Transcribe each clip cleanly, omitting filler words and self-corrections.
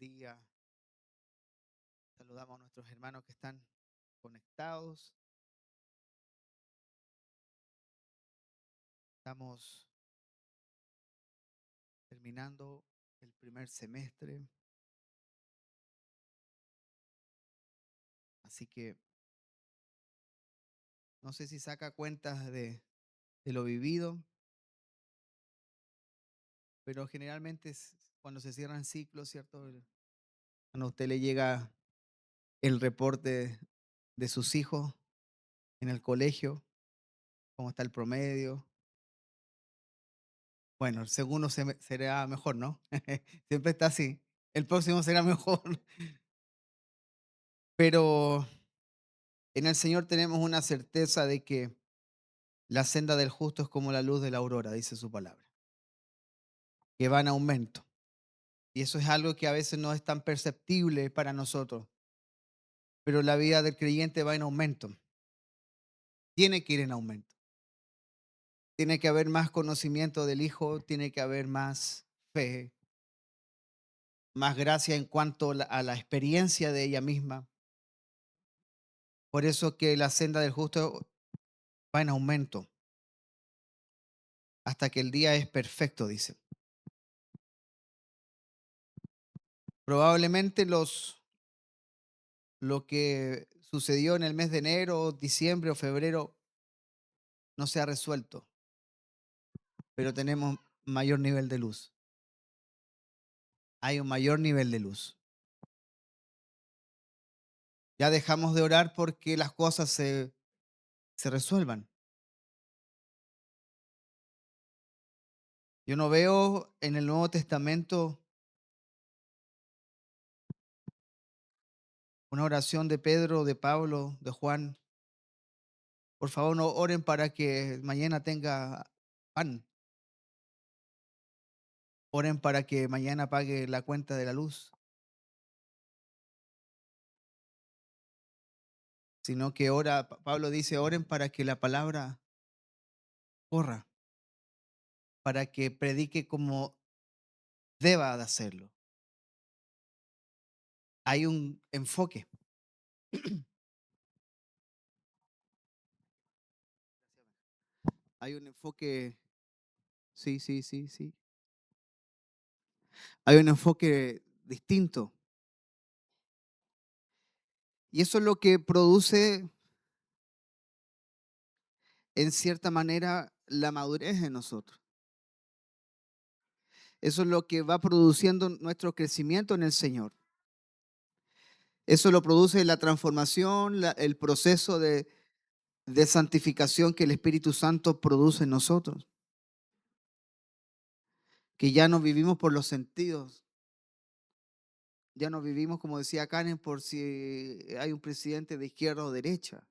día. Saludamos a nuestros hermanos que están conectados. Estamos terminando el primer semestre, así que no sé si saca cuentas de lo vivido, pero generalmente es cuando se cierran ciclos, ¿cierto? Cuando a usted le llega el reporte de sus hijos en el colegio, cómo está el promedio. Bueno, el segundo será mejor, ¿no? Siempre está así. El próximo será mejor. Pero en el Señor tenemos una certeza de que la senda del justo es como la luz de la aurora, dice su palabra, que va en aumento. Y eso es algo que a veces no es tan perceptible para nosotros, pero la vida del creyente va en aumento. Tiene que ir en aumento. Tiene que haber más conocimiento del Hijo, tiene que haber más fe, más gracia en cuanto a la experiencia de ella misma. Por eso que la senda del justo va en aumento hasta que el día es perfecto, dice. Probablemente lo que sucedió en el mes de enero, diciembre o febrero no se ha resuelto, pero tenemos mayor nivel de luz. Hay un mayor nivel de luz. Ya dejamos de orar porque las cosas se resuelvan. Yo no veo en el Nuevo Testamento una oración de Pedro, de Pablo, de Juan. Por favor, no oren para que mañana tenga pan. Oren para que mañana pague la cuenta de la luz. Sino que Pablo dice, oren para que la palabra corra, para que predique como deba de hacerlo. Hay un enfoque. Hay un enfoque, sí, sí, sí, sí. Hay un enfoque distinto. Y eso es lo que produce, en cierta manera, la madurez en nosotros. Eso es lo que va produciendo nuestro crecimiento en el Señor. Eso lo produce la transformación, el proceso de santificación que el Espíritu Santo produce en nosotros. Que ya no vivimos por los sentidos. Ya no vivimos, como decía Karen, por si hay un presidente de izquierda o derecha.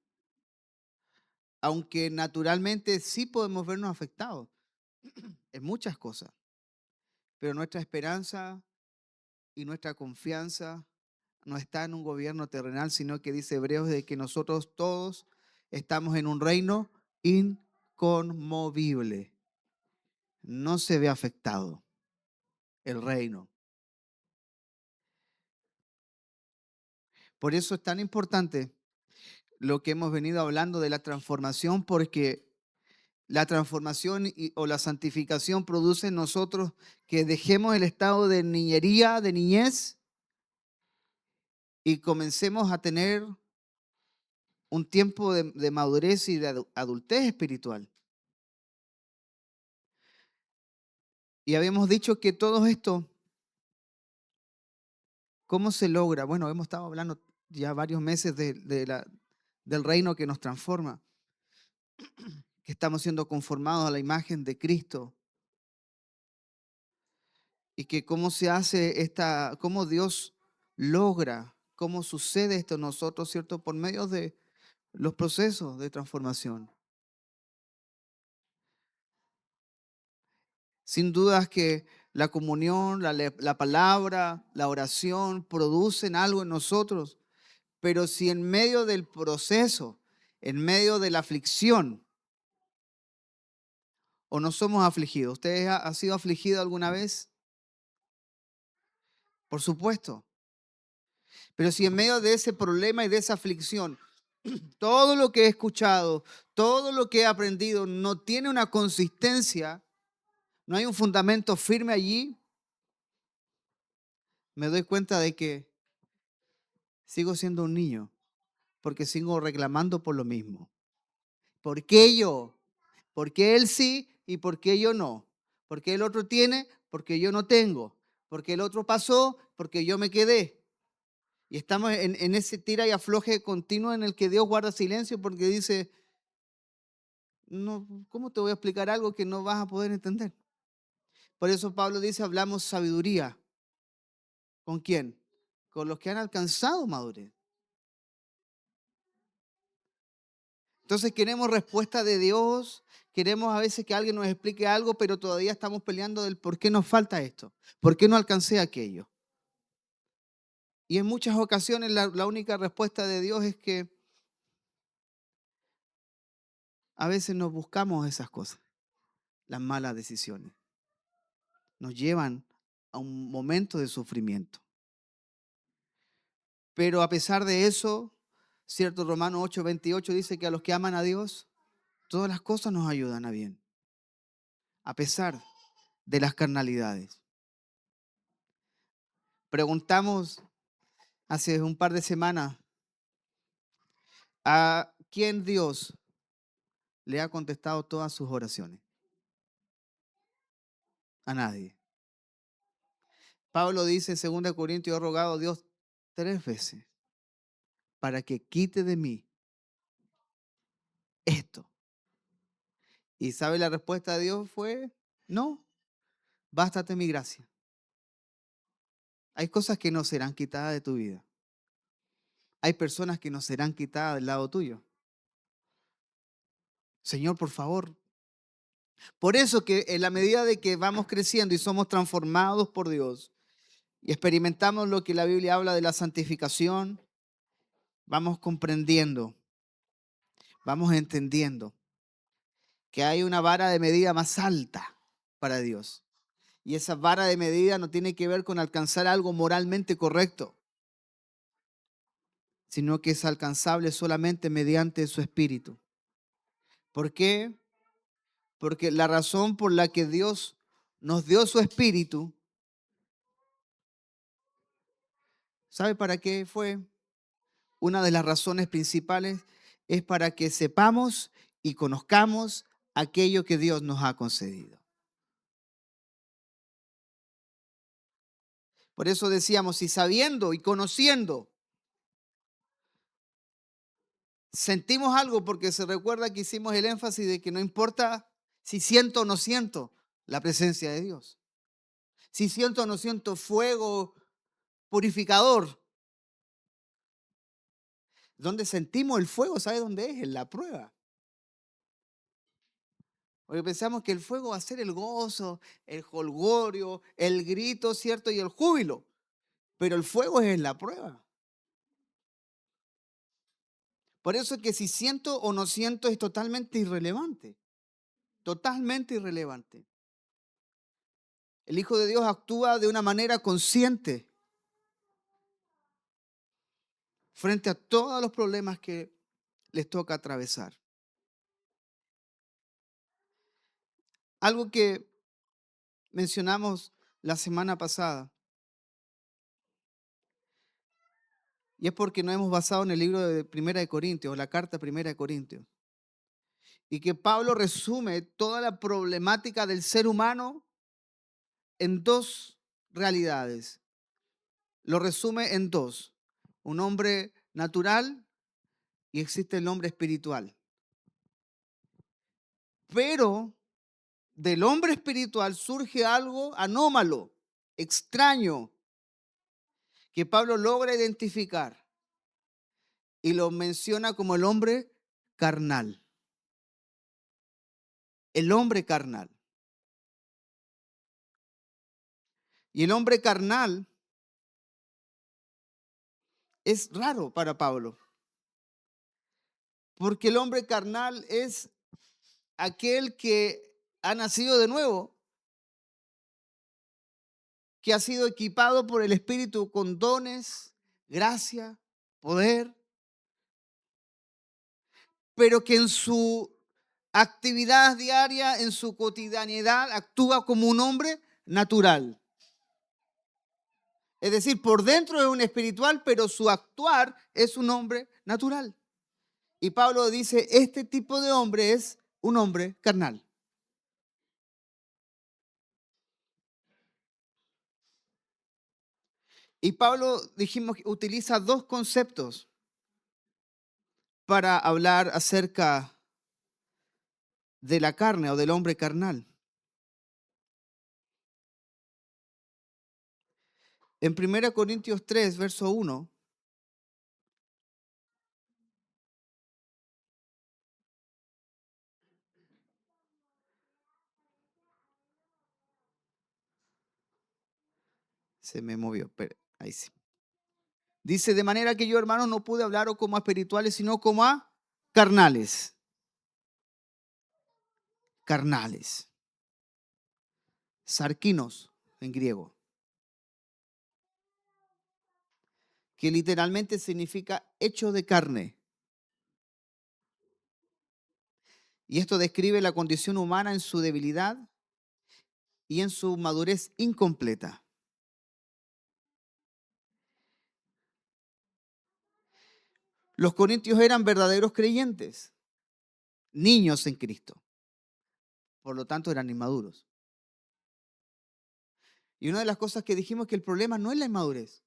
Aunque naturalmente sí podemos vernos afectados en muchas cosas. Pero nuestra esperanza y nuestra confianza no está en un gobierno terrenal, sino que dice Hebreos de que nosotros todos estamos en un reino inconmovible. No se ve afectado el reino. Por eso es tan importante lo que hemos venido hablando de la transformación, porque la transformación o la santificación produce en nosotros que dejemos el estado de niñería, de niñez, y comencemos a tener un tiempo de madurez y de adultez espiritual. Y habíamos dicho que todo esto, ¿cómo se logra? Bueno, hemos estado hablando ya varios meses del reino que nos transforma, que estamos siendo conformados a la imagen de Cristo y que cómo se hace cómo Dios logra, cómo sucede esto en nosotros, ¿cierto? Por medio de los procesos de transformación. Sin dudas que la comunión, la palabra, la oración producen algo en nosotros, pero si en medio del proceso, en medio de la aflicción, o no somos afligidos, ¿usted ha sido afligido alguna vez? Por supuesto. Pero si en medio de ese problema y de esa aflicción, todo lo que he escuchado, todo lo que he aprendido no tiene una consistencia, no hay un fundamento firme allí, me doy cuenta de que sigo siendo un niño, porque sigo reclamando por lo mismo. ¿Por qué yo? ¿Por qué él sí y por qué yo no? ¿Por qué el otro tiene? Porque yo no tengo. ¿Por qué el otro pasó? Porque yo me quedé. Y estamos en ese tira y afloje continuo en el que Dios guarda silencio porque dice, no, ¿cómo te voy a explicar algo que no vas a poder entender? Por eso Pablo dice, hablamos sabiduría. ¿Con quién? Con los que han alcanzado madurez. Entonces queremos respuesta de Dios, queremos a veces que alguien nos explique algo, pero todavía estamos peleando del por qué nos falta esto, por qué no alcancé aquello. Y en muchas ocasiones la única respuesta de Dios es que a veces nos buscamos esas cosas, las malas decisiones. Nos llevan a un momento de sufrimiento. Pero a pesar de eso, cierto, Romanos 8:28 dice que a los que aman a Dios, todas las cosas nos ayudan a bien, a pesar de las carnalidades. Preguntamos hace un par de semanas a quién Dios le ha contestado todas sus oraciones. A nadie. Pablo dice en 2 Corintios, he rogado a Dios 3 veces para que quite de mí esto. ¿Y sabe la respuesta de Dios fue? No, bástate mi gracia. Hay cosas que no serán quitadas de tu vida. Hay personas que no serán quitadas del lado tuyo. Señor, por favor. Por eso que en la medida de que vamos creciendo y somos transformados por Dios y experimentamos lo que la Biblia habla de la santificación, vamos comprendiendo, vamos entendiendo que hay una vara de medida más alta para Dios. Y esa vara de medida no tiene que ver con alcanzar algo moralmente correcto, sino que es alcanzable solamente mediante su espíritu. ¿Por qué? Porque la razón por la que Dios nos dio su espíritu, ¿sabe para qué fue? Una de las razones principales es para que sepamos y conozcamos aquello que Dios nos ha concedido. Por eso decíamos, si sabiendo y conociendo sentimos algo, porque se recuerda que hicimos el énfasis de que no importa si siento o no siento la presencia de Dios. Si siento o no siento fuego purificador. Donde sentimos el fuego, ¿sabe dónde es? En la prueba. Porque pensamos que el fuego va a ser el gozo, el jolgorio, el grito, ¿cierto? Y el júbilo. Pero el fuego es en la prueba. Por eso es que si siento o no siento es totalmente irrelevante. Totalmente irrelevante. El Hijo de Dios actúa de una manera consciente frente a todos los problemas que les toca atravesar. Algo que mencionamos la semana pasada, y es porque nos hemos basado en el libro de Primera de Corintios, la carta Primera de Corintios, y que Pablo resume toda la problemática del ser humano en dos realidades. Lo resume en dos: un hombre natural y existe el hombre espiritual. Pero del hombre espiritual surge algo anómalo, extraño, que Pablo logra identificar y lo menciona como el hombre carnal. El hombre carnal. Y el hombre carnal es raro para Pablo, porque el hombre carnal es aquel que ha nacido de nuevo, que ha sido equipado por el Espíritu con dones, gracia, poder, pero que en su actividad diaria, en su cotidianidad, actúa como un hombre natural. Es decir, por dentro es un espiritual, pero su actuar es un hombre natural. Y Pablo dice, este tipo de hombre es un hombre carnal. Y Pablo, dijimos, que utiliza dos conceptos para hablar acerca de la carne o del hombre carnal. En 1 Corintios 3, verso 1, se me movió, pero ahí sí. Dice, de manera que yo, hermanos, no pude hablar como a espirituales, sino como a carnales. Carnales. Sarquinos en griego, que literalmente significa hecho de carne. Y esto describe la condición humana en su debilidad y en su madurez incompleta. Los corintios eran verdaderos creyentes, niños en Cristo. Por lo tanto, eran inmaduros. Y una de las cosas que dijimos es que el problema no es la inmadurez.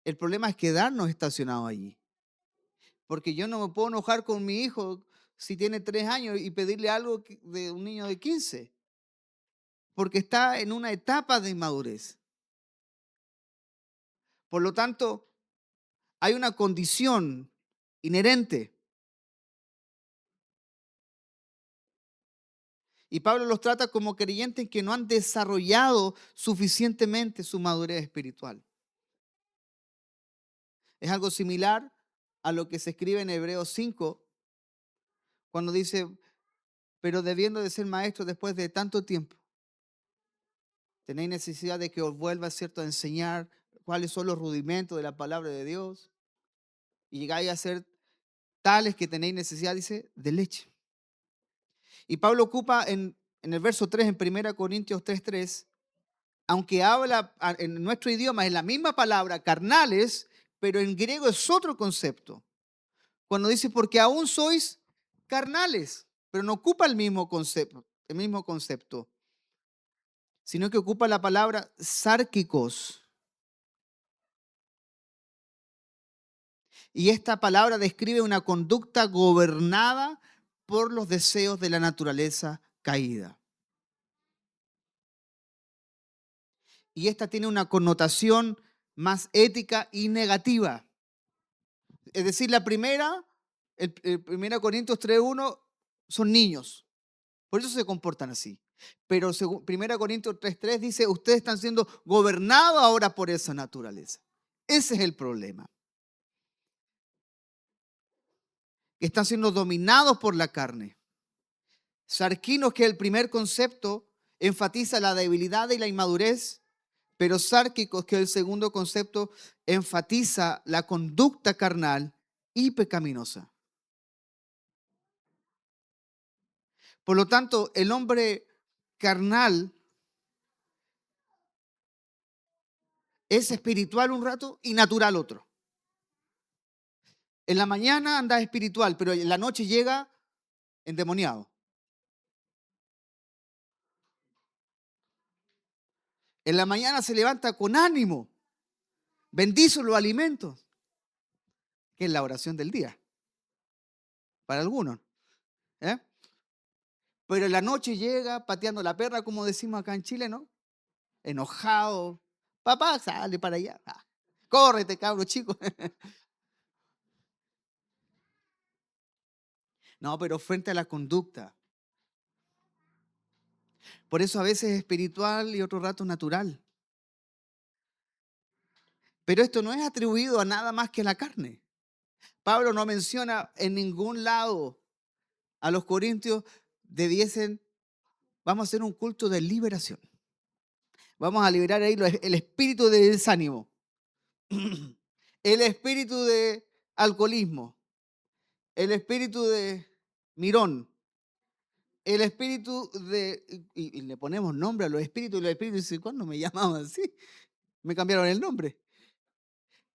El problema es quedarnos estacionados allí. Porque yo no me puedo enojar con mi hijo si tiene 3 años y pedirle algo de un niño de 15. Porque está en una etapa de inmadurez. Por lo tanto, hay una condición inherente. Y Pablo los trata como creyentes que no han desarrollado suficientemente su madurez espiritual. Es algo similar a lo que se escribe en Hebreos 5, cuando dice, pero debiendo de ser maestros después de tanto tiempo, tenéis necesidad de que os vuelva, ¿cierto?, a enseñar cuáles son los rudimentos de la palabra de Dios. Y llegáis a ser tales que tenéis necesidad, dice, de leche. Y Pablo ocupa en el verso 3, en 1 Corintios 3:3, aunque habla en nuestro idioma, es la misma palabra, carnales, pero en griego es otro concepto. Cuando dice, porque aún sois carnales, pero no ocupa el mismo concepto, sino que ocupa la palabra sárquicos. Y esta palabra describe una conducta gobernada por los deseos de la naturaleza caída. Y esta tiene una connotación más ética y negativa. Es decir, la primera, el 1 Corintios 3:1, son niños. Por eso se comportan así. Pero 1 Corintios 3:3 dice, ustedes están siendo gobernados ahora por esa naturaleza. Ese es el problema. Que están siendo dominados por la carne. Sarquinos, que el primer concepto enfatiza la debilidad y la inmadurez, pero sárquicos, que el segundo concepto enfatiza la conducta carnal y pecaminosa. Por lo tanto, el hombre carnal es espiritual un rato y natural otro. En la mañana anda espiritual, pero en la noche llega endemoniado. En la mañana se levanta con ánimo, bendice los alimentos, que es la oración del día, para algunos. ¿Eh? Pero en la noche llega pateando la perra, como decimos acá en Chile, ¿no? Enojado. Papá, sale para allá. Ah, córrete, cabro chico. No, pero frente a la conducta. Por eso a veces es espiritual y otro rato natural. Pero esto no es atribuido a nada más que a la carne. Pablo no menciona en ningún lado a los corintios debiesen, vamos a hacer un culto de liberación. Vamos a liberar ahí el espíritu de desánimo, el espíritu de alcoholismo, el espíritu de mirón, el espíritu de... Y le ponemos nombre a los espíritus dicen, ¿cuándo me llamaban así? Me cambiaron el nombre.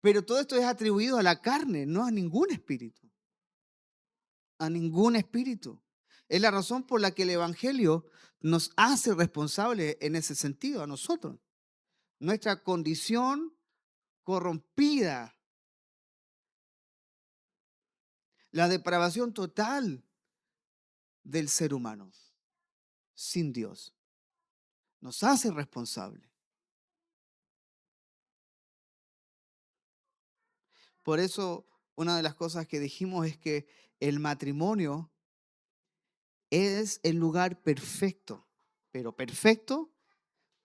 Pero todo esto es atribuido a la carne, no a ningún espíritu. A ningún espíritu. Es la razón por la que el Evangelio nos hace responsables en ese sentido a nosotros. Nuestra condición corrompida, la depravación total del ser humano sin Dios, nos hace responsables. Por eso, una de las cosas que dijimos es que el matrimonio es el lugar perfecto, pero perfecto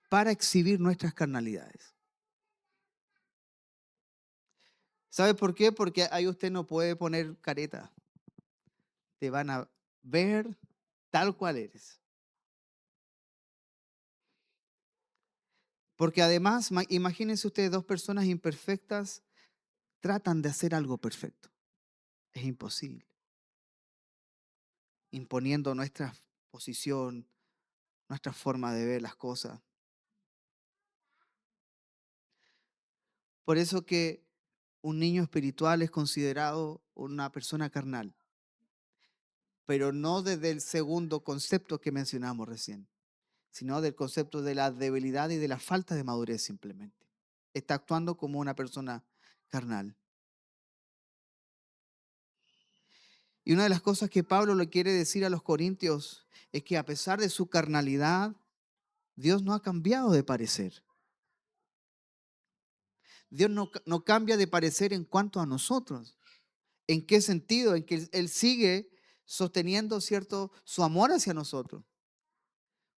para exhibir nuestras carnalidades. ¿Sabe por qué? Porque ahí usted no puede poner careta. Te van a ver tal cual eres. Porque además, imagínense ustedes, dos personas imperfectas tratan de hacer algo perfecto. Es imposible. Imponiendo nuestra posición, nuestra forma de ver las cosas. Por eso que un niño espiritual es considerado una persona carnal, pero no desde el segundo concepto que mencionamos recién, sino del concepto de la debilidad y de la falta de madurez simplemente. Está actuando como una persona carnal. Y una de las cosas que Pablo le quiere decir a los corintios es que a pesar de su carnalidad, Dios no ha cambiado de parecer. Dios no cambia de parecer en cuanto a nosotros. ¿En qué sentido? En que Él sigue sosteniendo, ¿cierto?, su amor hacia nosotros.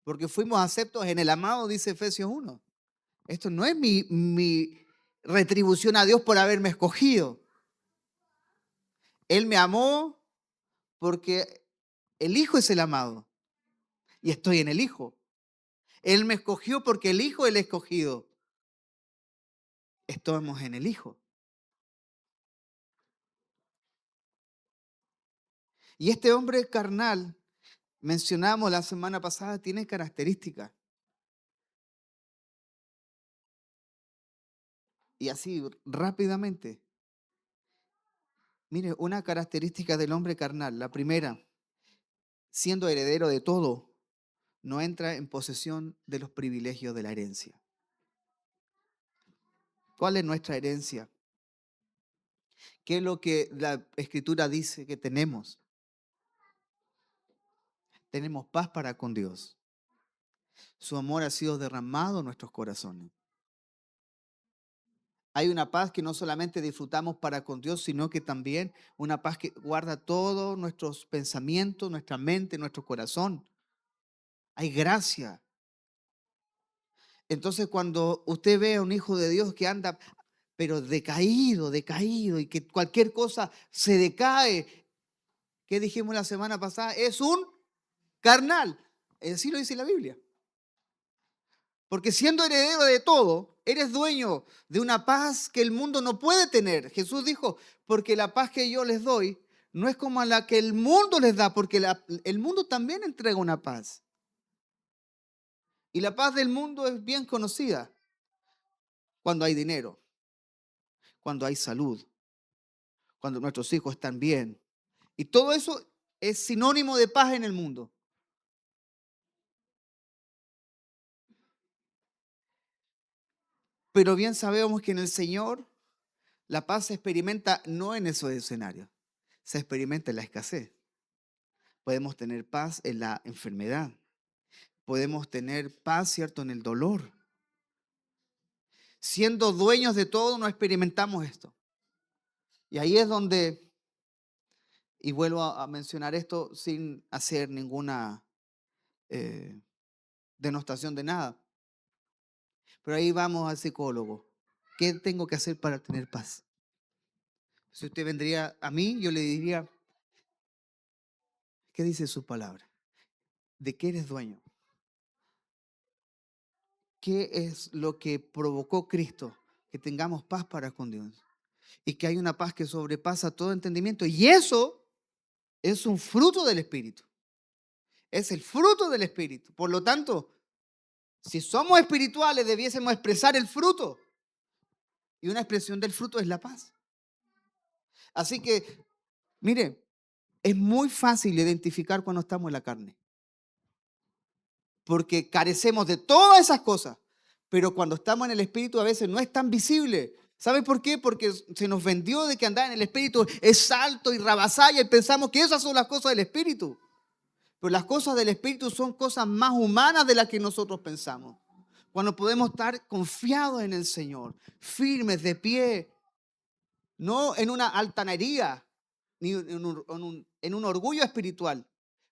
Porque fuimos aceptos en el amado, dice Efesios 1. Esto no es mi retribución a Dios por haberme escogido. Él me amó porque el Hijo es el amado y estoy en el Hijo. Él me escogió porque el Hijo es el escogido. Estamos en el Hijo. Y este hombre carnal, mencionamos la semana pasada, tiene características. Y así, rápidamente. Mire, una característica del hombre carnal, la primera, siendo heredero de todo, no entra en posesión de los privilegios de la herencia. ¿Cuál es nuestra herencia? ¿Qué es lo que la Escritura dice que tenemos? Tenemos paz para con Dios. Su amor ha sido derramado en nuestros corazones. Hay una paz que no solamente disfrutamos para con Dios, sino que también una paz que guarda todos nuestros pensamientos, nuestra mente, nuestro corazón. Hay gracia. Entonces, cuando usted ve a un hijo de Dios que anda, pero decaído, decaído, y que cualquier cosa se decae, ¿qué dijimos la semana pasada? Es un carnal. Así lo dice la Biblia. Porque siendo heredero de todo, eres dueño de una paz que el mundo no puede tener. Jesús dijo, porque la paz que yo les doy no es como a la que el mundo les da, porque el mundo también entrega una paz. Y la paz del mundo es bien conocida cuando hay dinero, cuando hay salud, cuando nuestros hijos están bien. Y todo eso es sinónimo de paz en el mundo. Pero bien sabemos que en el Señor la paz se experimenta no en esos escenarios, se experimenta en la escasez. Podemos tener paz en la enfermedad. Podemos tener paz, ¿cierto?, en el dolor. Siendo dueños de todo, no experimentamos esto. Y ahí es donde, y vuelvo a mencionar esto sin hacer ninguna eh, denostación de nada, pero ahí vamos al psicólogo. ¿Qué tengo que hacer para tener paz? Si usted vendría a mí, yo le diría, ¿qué dice su palabra? ¿De qué eres dueño? ¿Qué es lo que provocó Cristo? Que tengamos paz para con Dios y que hay una paz que sobrepasa todo entendimiento. Y eso es un fruto del Espíritu. Es el fruto del Espíritu. Por lo tanto, si somos espirituales, debiésemos expresar el fruto. Y una expresión del fruto es la paz. Así que, mire, es muy fácil identificar cuando estamos en la carne. Porque carecemos de todas esas cosas. Pero cuando estamos en el Espíritu a veces no es tan visible. ¿Sabe por qué? Porque se nos vendió de que andar en el Espíritu es alto y rabasalla y pensamos que esas son las cosas del Espíritu. Pero las cosas del Espíritu son cosas más humanas de las que nosotros pensamos. Cuando podemos estar confiados en el Señor, firmes, de pie, no en una altanería, ni en un orgullo espiritual,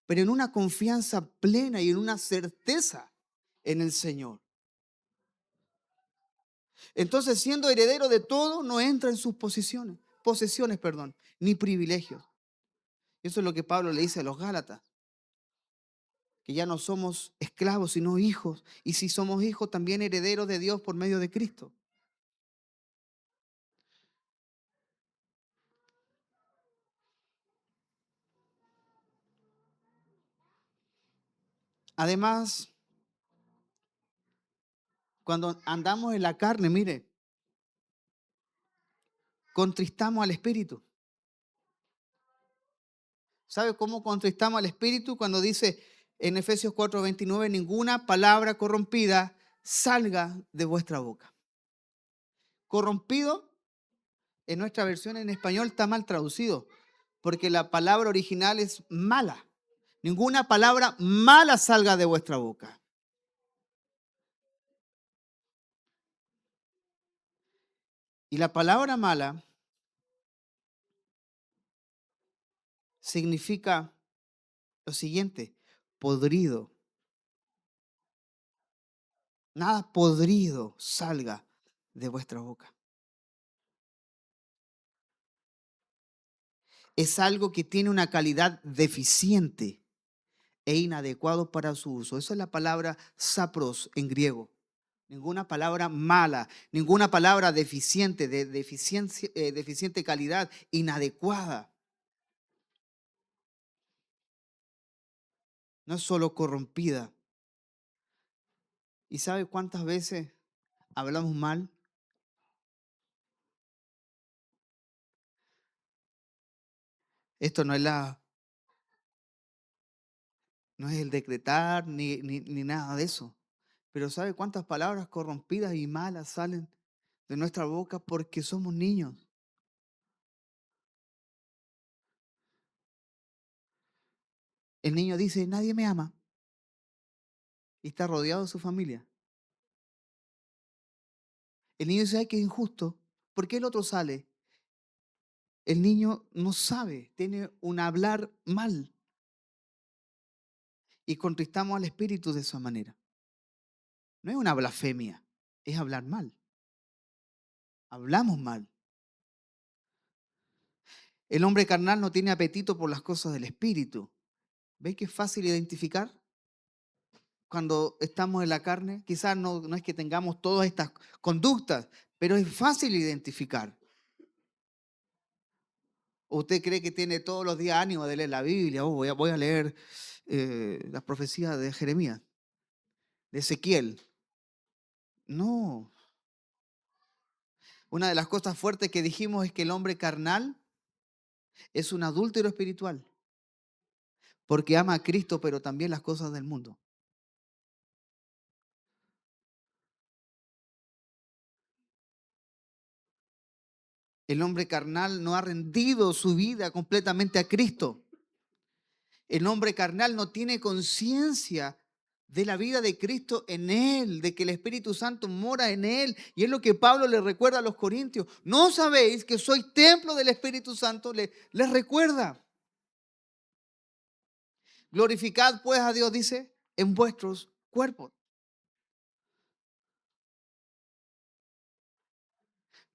pero en una confianza plena y en una certeza en el Señor. Entonces, siendo heredero de todo, no entra en sus posesiones, ni privilegios. Eso es lo que Pablo le dice a los Gálatas, que ya no somos esclavos, sino hijos. Y si somos hijos, también herederos de Dios por medio de Cristo. Además, cuando andamos en la carne, mire, contristamos al Espíritu. ¿Sabe cómo contristamos al Espíritu? Cuando dice en Efesios 4:29, ninguna palabra corrompida salga de vuestra boca. Corrompido, en nuestra versión en español está mal traducido, porque la palabra original es mala. Ninguna palabra mala salga de vuestra boca. Y la palabra mala significa lo siguiente: podrido. Nada podrido salga de vuestra boca. Es algo que tiene una calidad deficiente e inadecuado para su uso. Esa es la palabra sapros en griego. Ninguna palabra mala, ninguna palabra deficiente, de deficiente calidad, inadecuada. No es solo corrompida. ¿Y sabe cuántas veces hablamos mal? Esto no es el decretar ni nada de eso. Pero ¿sabe cuántas palabras corrompidas y malas salen de nuestra boca porque somos niños? El niño dice, nadie me ama, y está rodeado de su familia. El niño dice, ay, qué injusto. ¿Por qué el otro sale? El niño no sabe, tiene un hablar mal. Y contristamos al Espíritu de esa manera. No es una blasfemia, es hablar mal. Hablamos mal. El hombre carnal no tiene apetito por las cosas del Espíritu. ¿Ve que es fácil identificar cuando estamos en la carne? Quizás no es que tengamos todas estas conductas, pero es fácil identificar. ¿O usted cree que tiene todos los días ánimo de leer la Biblia? Oh, voy a leer las profecías de Jeremías, de Ezequiel. No. Una de las cosas fuertes que dijimos es que el hombre carnal es un adúltero espiritual, porque ama a Cristo, pero también las cosas del mundo. El hombre carnal no ha rendido su vida completamente a Cristo. El hombre carnal no tiene conciencia de la vida de Cristo en él, de que el Espíritu Santo mora en él. Y es lo que Pablo le recuerda a los corintios. ¿No sabéis que sois templo del Espíritu Santo? Les recuerda. Glorificad pues a Dios, dice, en vuestros cuerpos.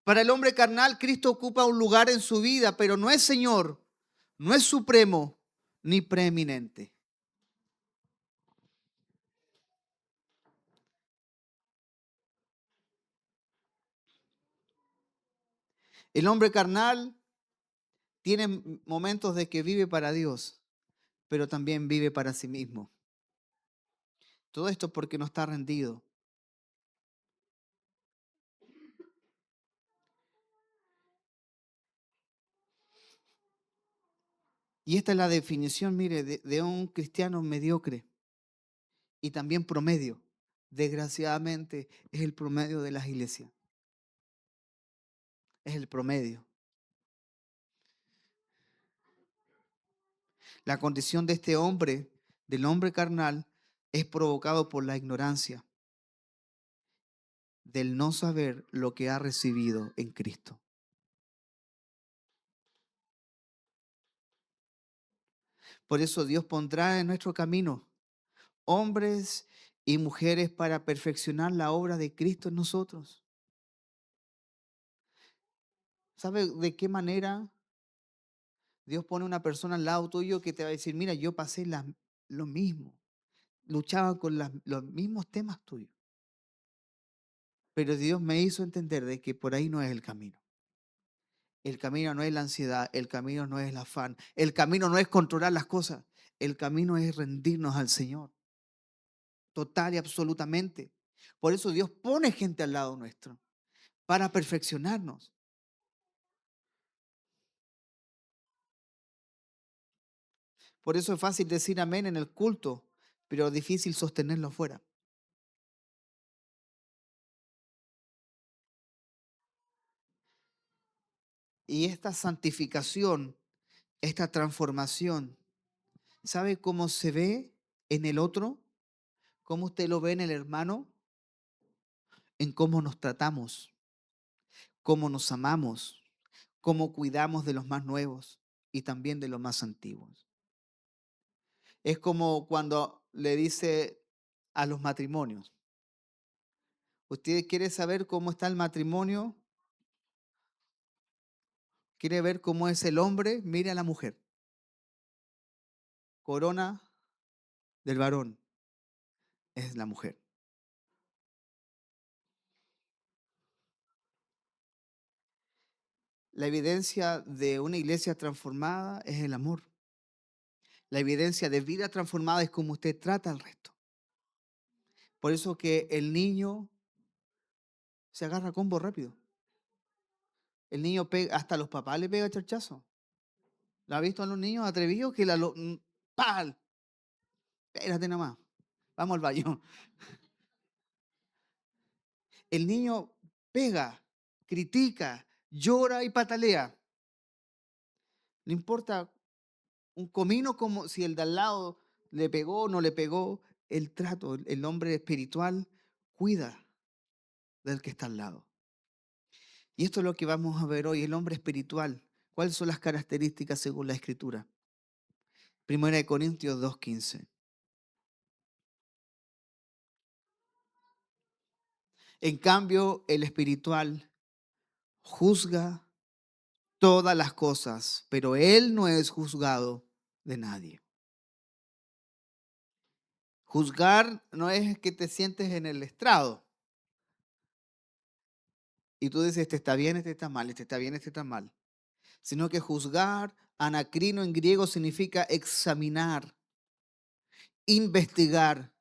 Para el hombre carnal, Cristo ocupa un lugar en su vida, pero no es Señor, no es supremo ni preeminente. El hombre carnal tiene momentos de que vive para Dios, pero también vive para sí mismo. Todo esto porque no está rendido. Y esta es la definición, mire, de un cristiano mediocre y también promedio. Desgraciadamente es el promedio de las iglesias. Es el promedio. La condición de este hombre, del hombre carnal, es provocado por la ignorancia, del no saber lo que ha recibido en Cristo. Por eso Dios pondrá en nuestro camino hombres y mujeres para perfeccionar la obra de Cristo en nosotros. ¿Sabe de qué manera Dios pone una persona al lado tuyo que te va a decir, mira, yo pasé lo mismo, luchaba con los mismos temas tuyos, pero Dios me hizo entender de que por ahí no es el camino. El camino no es la ansiedad, el camino no es el afán, el camino no es controlar las cosas, el camino es rendirnos al Señor, total y absolutamente. Por eso Dios pone gente al lado nuestro, para perfeccionarnos. Por eso es fácil decir amén en el culto, pero difícil sostenerlo afuera. Y esta santificación, esta transformación, ¿sabe cómo se ve en el otro? ¿Cómo usted lo ve en el hermano? En cómo nos tratamos, cómo nos amamos, cómo cuidamos de los más nuevos y también de los más antiguos. Es como cuando le dice a los matrimonios, ¿usted quiere saber cómo está el matrimonio? ¿Quiere ver cómo es el hombre? Mire a la mujer. Corona del varón es la mujer. La evidencia de una iglesia transformada es el amor. La evidencia de vida transformada es cómo usted trata al resto. Por eso que el niño se agarra a combo rápido. El niño pega, hasta los papás le pega charchazo. ¿Lo ha visto a los niños atrevidos que ¡pal! Espérate nomás. Vamos al baño. El niño pega, critica, llora y patalea. No importa un comino como si el de al lado le pegó o no le pegó. El trato, el hombre espiritual cuida del que está al lado. Y esto es lo que vamos a ver hoy, el hombre espiritual. ¿Cuáles son las características según la Escritura? Primera de Corintios 2:15. En cambio, el espiritual juzga todas las cosas, pero él no es juzgado de nadie. Juzgar no es que te sientes en el estrado y tú dices, este está bien, este está mal, este está bien, este está mal. Sino que juzgar, anacrino en griego significa examinar, investigar,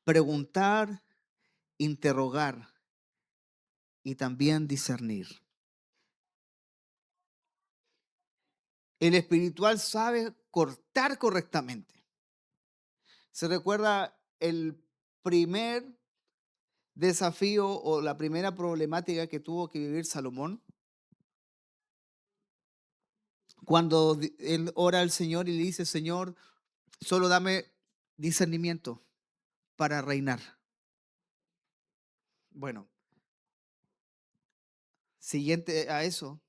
preguntar, interrogar y también discernir. El espiritual sabe cortar correctamente. ¿Se recuerda el primer desafío o la primera problemática que tuvo que vivir Salomón? Cuando él ora al Señor y le dice, Señor, solo dame discernimiento para reinar. Bueno, siguiente a eso,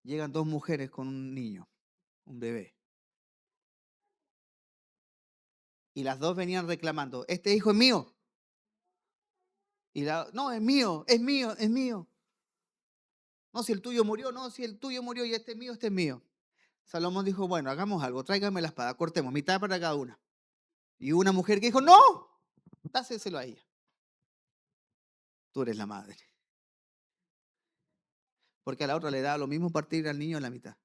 llegan dos mujeres con un niño, un bebé. Y las dos venían reclamando, este hijo es mío. Y no, es mío, es mío, es mío. No, si el tuyo murió, no, si el tuyo murió y este es mío, este es mío. Salomón dijo, bueno, hagamos algo, tráigame la espada, cortemos, mitad para cada una. Y una mujer que dijo, no, dáselo a ella. Tú eres la madre. porque a la otra le da lo mismo partir al niño a la mitad.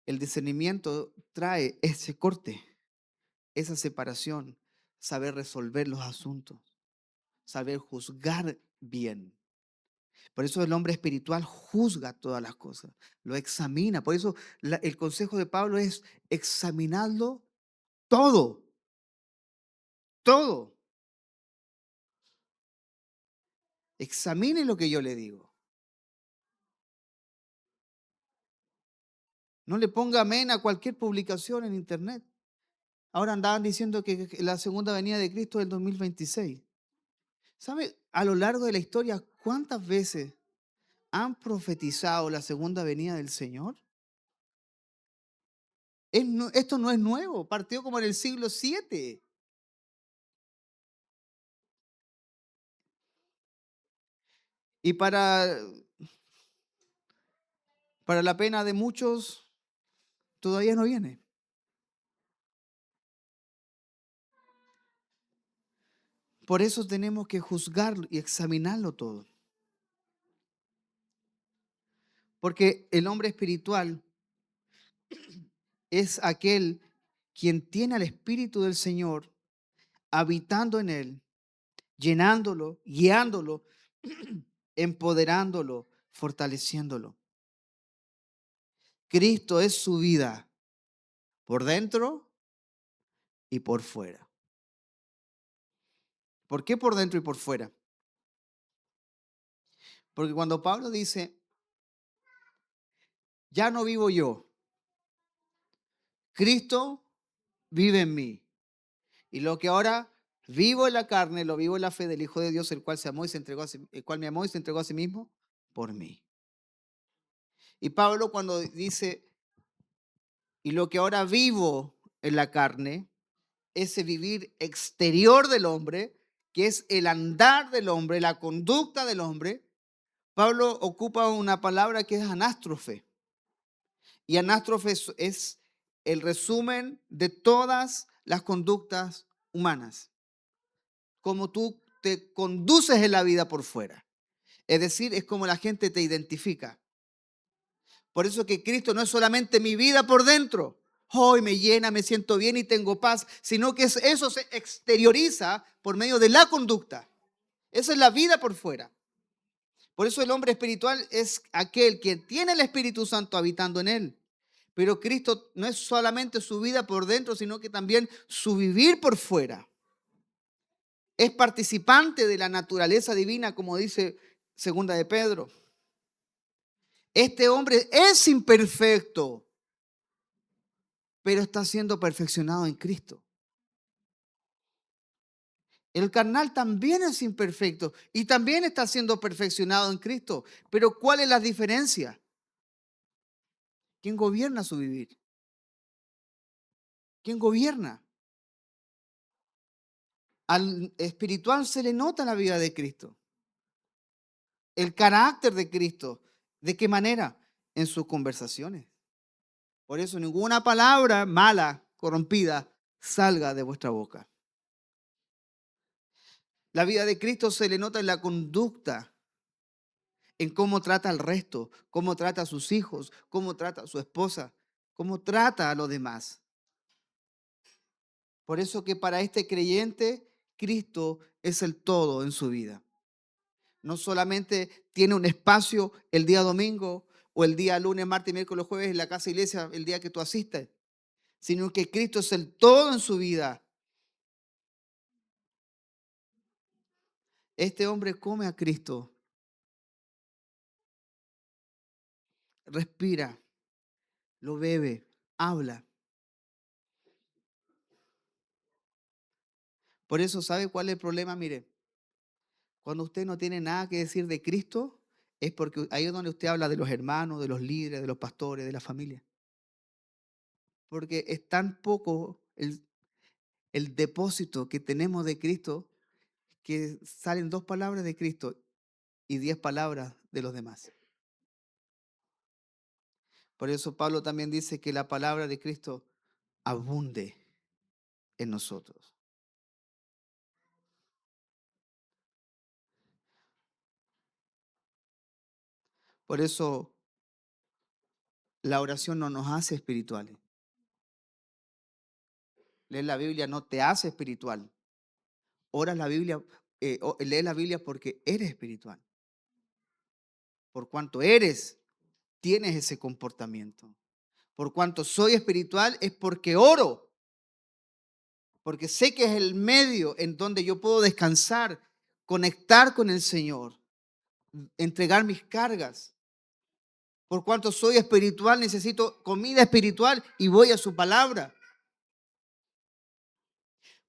El discernimiento trae ese corte, esa separación, saber resolver los asuntos, saber juzgar bien. Por eso el hombre espiritual juzga todas las cosas, lo examina. Por eso el consejo de Pablo es examinarlo todo, todo. Examine lo que yo le digo. No le ponga amén a cualquier publicación en internet. Ahora andaban diciendo que la segunda venida de Cristo es el 2026. ¿Sabe a lo largo de la historia cuántas veces han profetizado la segunda venida del Señor? Esto no es nuevo, partió como en el siglo VII. Y para la pena de muchos, todavía no viene. Por eso tenemos que juzgarlo y examinarlo todo. Porque el hombre espiritual es aquel quien tiene al Espíritu del Señor habitando en él, llenándolo, guiándolo, empoderándolo, fortaleciéndolo. Cristo es su vida por dentro y por fuera. ¿Por qué por dentro y por fuera? Porque cuando Pablo dice, ya no vivo yo, Cristo vive en mí. Y lo que ahora vivo en la carne, lo vivo en la fe del Hijo de Dios, el cual se amó y se entregó el cual me amó y se entregó a sí mismo por mí. Y Pablo cuando dice, y lo que ahora vivo en la carne, ese vivir exterior del hombre, que es el andar del hombre, la conducta del hombre, Pablo ocupa una palabra que es anástrofe. Y anástrofe es el resumen de todas las conductas humanas, como tú te conduces en la vida por fuera. Es decir, es como la gente te identifica. Por eso que Cristo no es solamente mi vida por dentro. Hoy me llena, me siento bien y tengo paz, sino que eso se exterioriza por medio de la conducta. Esa es la vida por fuera. Por eso el hombre espiritual es aquel que tiene el Espíritu Santo habitando en él. Pero Cristo no es solamente su vida por dentro, sino que también su vivir por fuera. Es participante de la naturaleza divina, como dice segunda de Pedro. Este hombre es imperfecto, pero está siendo perfeccionado en Cristo. El carnal también es imperfecto y también está siendo perfeccionado en Cristo. Pero ¿cuál es la diferencia? ¿Quién gobierna su vivir? ¿Quién gobierna? Al espiritual se le nota la vida de Cristo, el carácter de Cristo. ¿De qué manera? En sus conversaciones. Por eso ninguna palabra mala, corrompida, salga de vuestra boca. La vida de Cristo se le nota en la conducta, en cómo trata al resto, cómo trata a sus hijos, cómo trata a su esposa, cómo trata a los demás. Por eso que para este creyente, Cristo es el todo en su vida. No solamente tiene un espacio el día domingo o el día lunes, martes, miércoles, jueves en la casa iglesia, el día que tú asistes, sino que Cristo es el todo en su vida. Este hombre come a Cristo, respira, lo bebe, habla. Por eso, ¿sabe cuál es el problema? Mire, cuando usted no tiene nada que decir de Cristo, es porque ahí es donde usted habla de los hermanos, de los líderes, de los pastores, de la familia. Porque es tan poco el depósito que tenemos de Cristo que salen 2 palabras de Cristo y 10 palabras de los demás. Por eso Pablo también dice que la palabra de Cristo abunde en nosotros. Por eso la oración no nos hace espirituales. Leer la Biblia no te hace espiritual. Oras la Biblia, lees la Biblia porque eres espiritual. Por cuanto eres, tienes ese comportamiento. Por cuanto soy espiritual es porque oro. Porque sé que es el medio en donde yo puedo descansar, conectar con el Señor, entregar mis cargas. Por cuanto soy espiritual, necesito comida espiritual y voy a su palabra.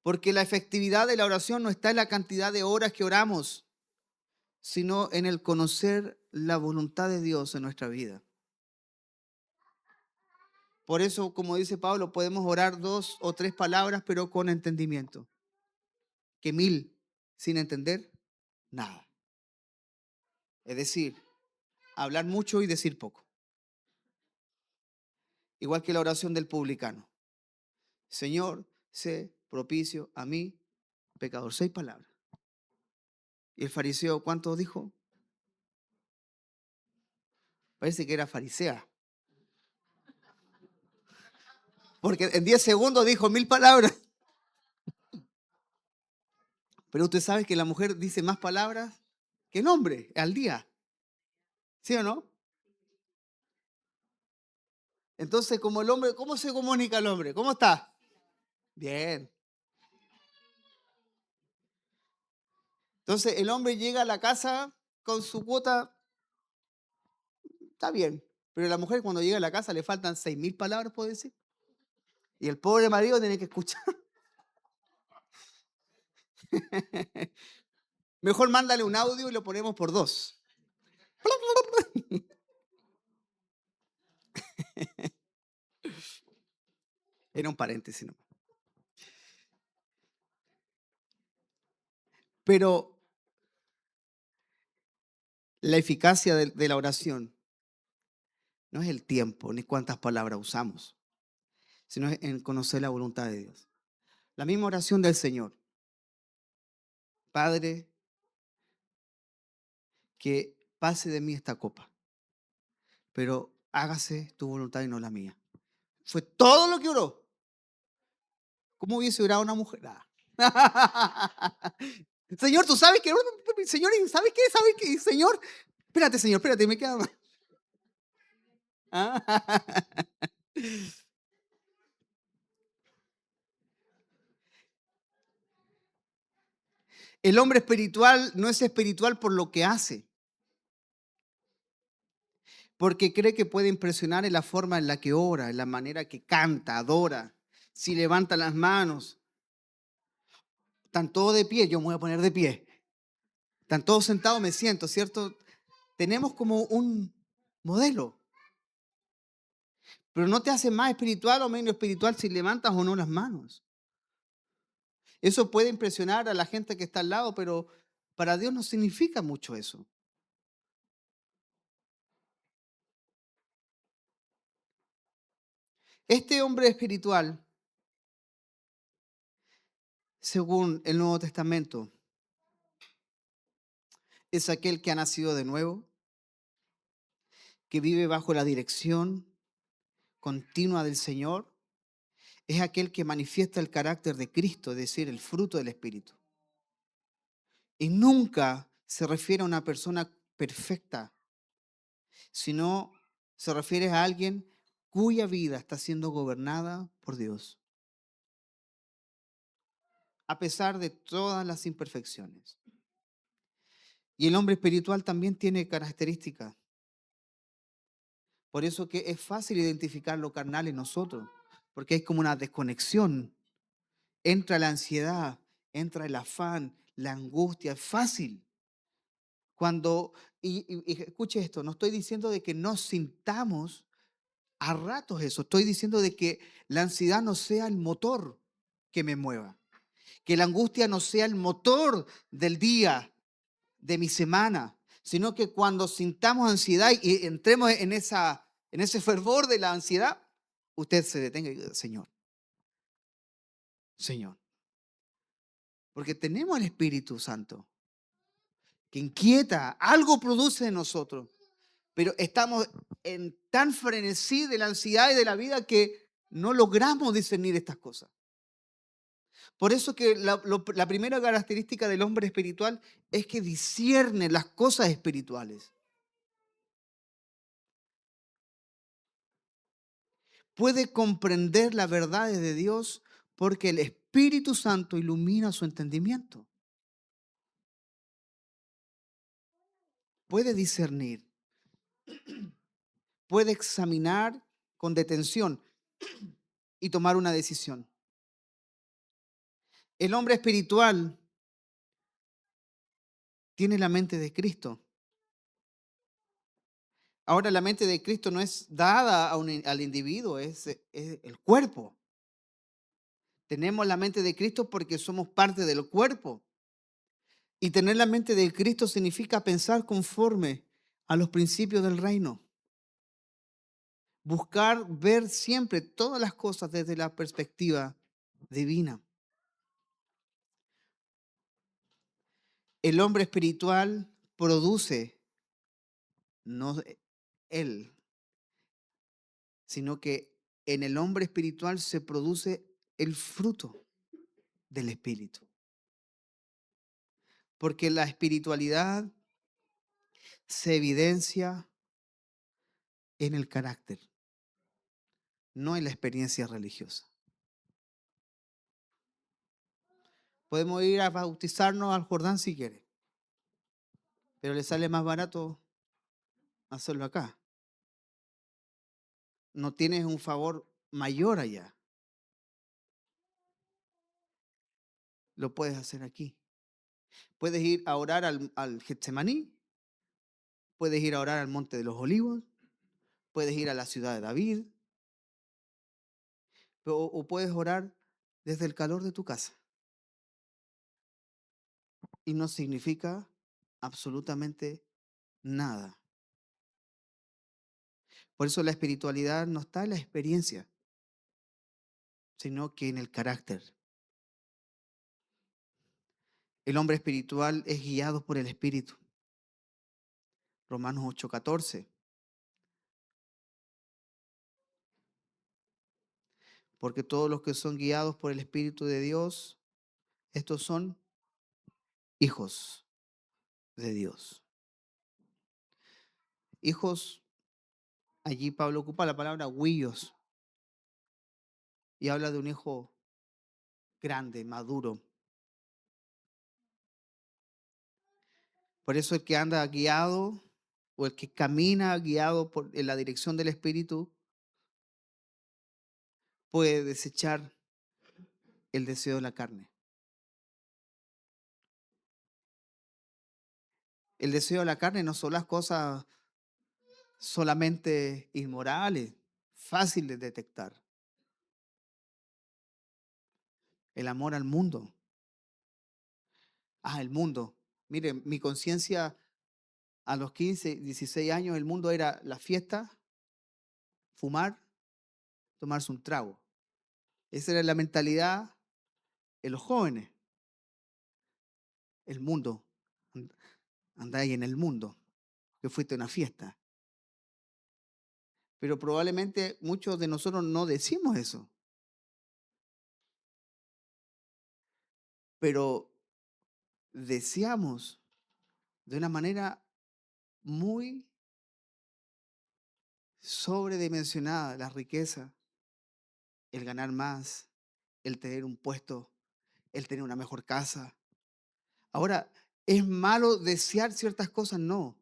Porque la efectividad de la oración no está en la cantidad de horas que oramos, sino en el conocer la voluntad de Dios en nuestra vida. Por eso, como dice Pablo, podemos orar 2 o 3 palabras, pero con entendimiento. Que 1000 sin entender nada. Es decir, hablar mucho y decir poco. Igual que la oración del publicano. Señor, sé propicio a mí, pecador. 6 palabras. ¿Y el fariseo cuánto dijo? Parece que era farisea. Porque en 10 segundos dijo 1000 palabras. Pero usted sabe que la mujer dice más palabras que el hombre al día. ¿Sí o no? Entonces, como el hombre, ¿cómo se comunica el hombre? ¿Cómo está? Bien. Entonces, el hombre llega a la casa con su cuota, está bien. Pero la mujer cuando llega a la casa le faltan 6000 palabras, puedo decir. Y el pobre marido tiene que escuchar. Mejor mándale un audio y lo ponemos por 2. Era un paréntesis, ¿no? Pero la eficacia de la oración no es el tiempo ni cuántas palabras usamos, sino es en conocer la voluntad de Dios. La misma oración del Señor. Padre, que pase de mí esta copa, pero hágase tu voluntad y no la mía. Fue todo lo que oró. ¿Cómo hubiese orado una mujer? Ah. Señor, tú sabes que, Señor, ¿sabes qué? ¿Sabes qué? Señor, Señor, espérate, me queda más. Ah. El hombre espiritual no es espiritual por lo que hace, porque cree que puede impresionar en la forma en la que ora, en la manera que canta, adora, si levanta las manos. Están todos de pie, yo me voy a poner de pie. Están todos sentados, me siento, ¿cierto? Tenemos como un modelo, pero no te hace más espiritual o menos espiritual si levantas o no las manos. Eso puede impresionar a la gente que está al lado, pero para Dios no significa mucho eso. Este hombre espiritual, según el Nuevo Testamento, es aquel que ha nacido de nuevo, que vive bajo la dirección continua del Señor, es aquel que manifiesta el carácter de Cristo, es decir, el fruto del Espíritu. Y nunca se refiere a una persona perfecta, sino se refiere a alguien cuya vida está siendo gobernada por Dios, a pesar de todas las imperfecciones. Y el hombre espiritual también tiene características. Por eso que es fácil identificar lo carnal en nosotros, porque hay como una desconexión. Entra la ansiedad, entra el afán, la angustia, es fácil. Cuando, y escuche esto, no estoy diciendo de que no sintamos a ratos eso, estoy diciendo de que la ansiedad no sea el motor que me mueva, que la angustia no sea el motor del día, de mi semana, sino que cuando sintamos ansiedad y entremos en ese fervor de la ansiedad, usted se detenga y diga, Señor, Señor, porque tenemos el Espíritu Santo que inquieta, algo produce en nosotros, Pero estamos en tan frenesí de la ansiedad y de la vida que no logramos discernir estas cosas. Por eso que la primera característica del hombre espiritual es que discierne las cosas espirituales. Puede comprender las verdades de Dios porque el Espíritu Santo ilumina su entendimiento. Puede discernir, puede examinar con detención y tomar una decisión. El hombre espiritual tiene la mente de Cristo. Ahora la mente de Cristo no es dada al individuo, es el cuerpo. Tenemos la mente de Cristo porque somos parte del cuerpo. Y tener la mente de Cristo significa pensar conforme a los principios del reino. Buscar ver siempre todas las cosas desde la perspectiva divina. El hombre espiritual produce, no él, sino que en el hombre espiritual se produce el fruto del espíritu. Porque la espiritualidad se evidencia en el carácter, no en la experiencia religiosa. Podemos ir a bautizarnos al Jordán si quiere, pero le sale más barato hacerlo acá. No tienes un favor mayor allá. Lo puedes hacer aquí. Puedes ir a orar al Getsemaní, puedes ir a orar al Monte de los Olivos, puedes ir a la ciudad de David, o puedes orar desde el calor de tu casa. Y no significa absolutamente nada. Por eso la espiritualidad no está en la experiencia, sino que en el carácter. El hombre espiritual es guiado por el Espíritu. Romanos 8:14. Porque todos los que son guiados por el Espíritu de Dios, estos son hijos de Dios. Hijos, allí Pablo ocupa la palabra huillos y habla de un hijo grande, maduro. Por eso el que anda guiado o el que camina guiado en la dirección del Espíritu puede desechar el deseo de la carne. El deseo de la carne no son las cosas solamente inmorales, fáciles de detectar. El amor al mundo. El mundo. Mire, mi conciencia a los 15, 16 años, el mundo era la fiesta, fumar, tomarse un trago. Esa era la mentalidad de los jóvenes. El mundo. Andáis en el mundo, que fuiste a una fiesta. Pero probablemente muchos de nosotros no decimos eso. Pero deseamos de una manera muy sobredimensionada la riqueza, el ganar más, el tener un puesto, el tener una mejor casa. Ahora, ¿es malo desear ciertas cosas? No.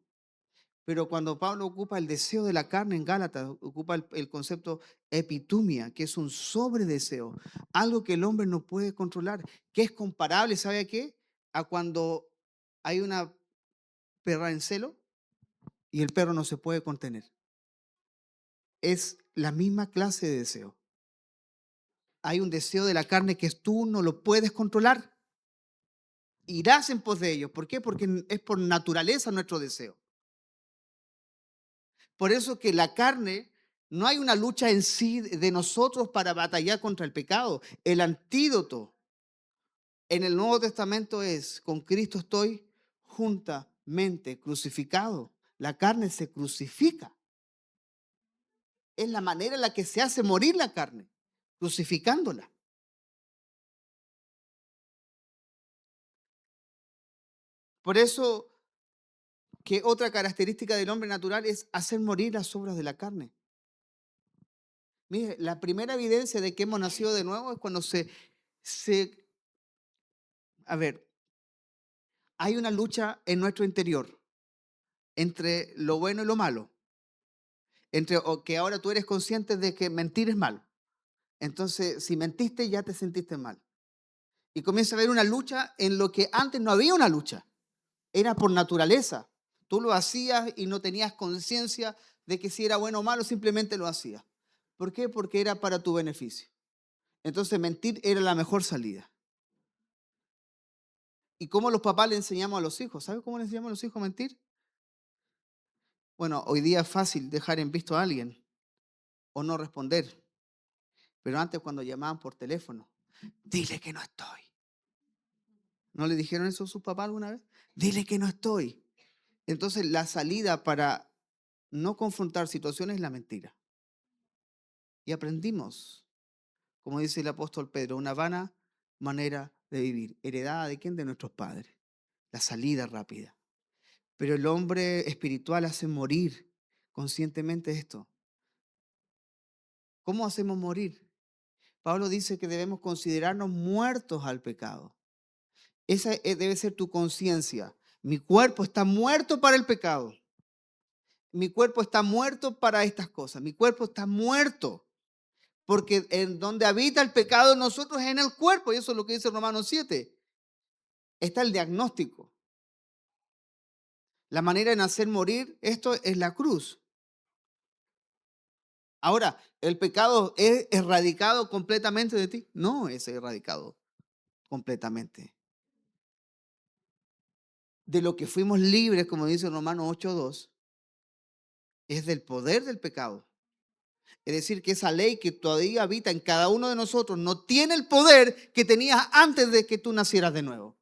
Pero cuando Pablo ocupa el deseo de la carne en Gálatas, ocupa el concepto epitumia, que es un sobredeseo, algo que el hombre no puede controlar, que es comparable, ¿sabe a qué? A cuando hay una perra en celo y el perro no se puede contener. Es la misma clase de deseo. Hay un deseo de la carne que tú no lo puedes controlar. Irás en pos de ello. ¿Por qué? Porque es por naturaleza nuestro deseo. Por eso que la carne, no hay una lucha en sí de nosotros para batallar contra el pecado. El antídoto en el Nuevo Testamento es: con Cristo estoy juntamente crucificado. La carne se crucifica. Es la manera en la que se hace morir la carne, crucificándola. Por eso que otra característica del hombre natural es hacer morir las obras de la carne. Mire, la primera evidencia de que hemos nacido de nuevo es cuando a ver, hay una lucha en nuestro interior entre lo bueno y lo malo, entre o que ahora tú eres consciente de que mentir es malo. Entonces, si mentiste, ya te sentiste mal. Y comienza a haber una lucha en lo que antes no había una lucha. Era por naturaleza. Tú lo hacías y no tenías conciencia de que si era bueno o malo, simplemente lo hacías. ¿Por qué? Porque era para tu beneficio. Entonces, mentir era la mejor salida. ¿Y cómo los papás le enseñamos a los hijos? ¿Sabes cómo le enseñamos a los hijos a mentir? Bueno, hoy día es fácil dejar en visto a alguien o no responder. Pero antes cuando llamaban por teléfono, dile que no estoy. ¿No le dijeron eso a sus papás alguna vez? Dile que no estoy. Entonces la salida para no confrontar situaciones es la mentira. Y aprendimos, como dice el apóstol Pedro, una vana manera de vivir. ¿Heredada de quién? De nuestros padres. La salida rápida. Pero el hombre espiritual hace morir conscientemente esto. ¿Cómo hacemos morir? Pablo dice que debemos considerarnos muertos al pecado. Esa debe ser tu conciencia. Mi cuerpo está muerto para el pecado. Mi cuerpo está muerto para estas cosas. Mi cuerpo está muerto. Porque en donde habita el pecado en nosotros es en el cuerpo. Y eso es lo que dice Romanos 7. Está el diagnóstico. La manera de hacer morir esto es la cruz. Ahora, ¿el pecado es erradicado completamente de ti? No es erradicado completamente. De lo que fuimos libres, como dice Romanos 8:2, es del poder del pecado. Es decir, que esa ley que todavía habita en cada uno de nosotros no tiene el poder que tenías antes de que tú nacieras de nuevo.